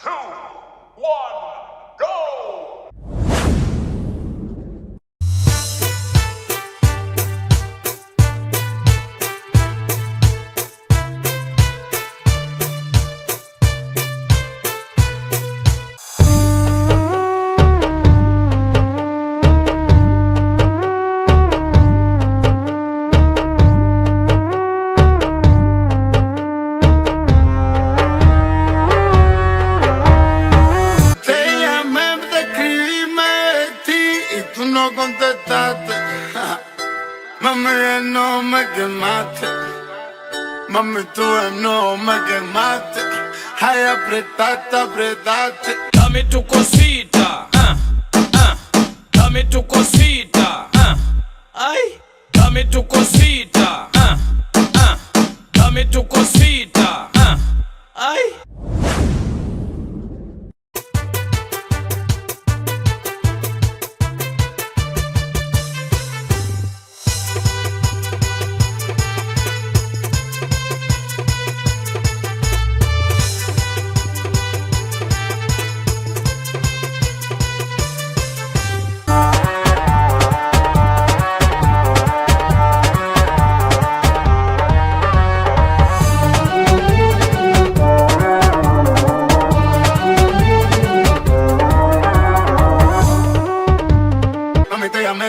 2, 1, go! No contestaste, mami, no me quemaste, mami, tú no me quemaste, ay, apretaste, apretaste. Dame tu cosita, dame tu cosita, ay, dame tu cosita, dame tu cosita, ay.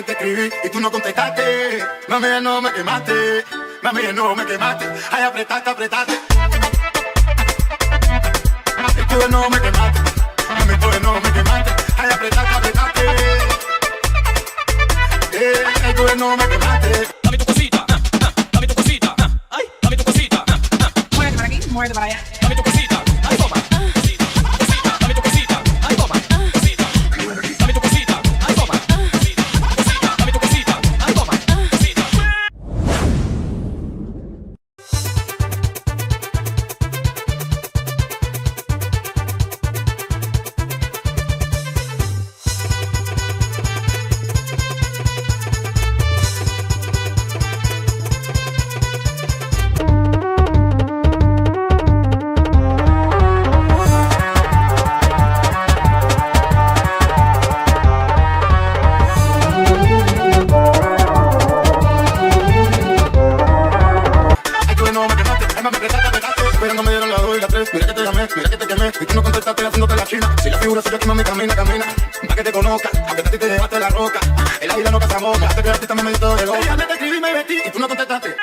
Te escribí y tú no contestaste. Mami, no me quemaste. Mami, no me quemaste. Ay, apretaste, apretaste. Y tú no me quemaste. Mami, tú no me quemaste. Ay, apretaste, apretaste. Ay, tú no me quemaste. Dame tu cosita, dame tu cosita, ay, dame tu cosita. Muévete para aquí, muévete para allá. Dame tu cosita, ay, toma. Cosita, cosita, dame tu cosita, ay, toma. Cosita, dame tu cosita, ay, toma. Cosita, dame tu cosita, ay, toma. Cosita. Mira que te llamé, mira que te quemé y tú no contestaste haciéndote la china. Si la figura soy yo aquí, mami, camina, camina. Pa' que te conozca, aunque a ti te llevaste la roca. El águila no caza moca, hasta que el artista me meditó de loca. Te llamé, te escribí, me metí y tú no contestaste.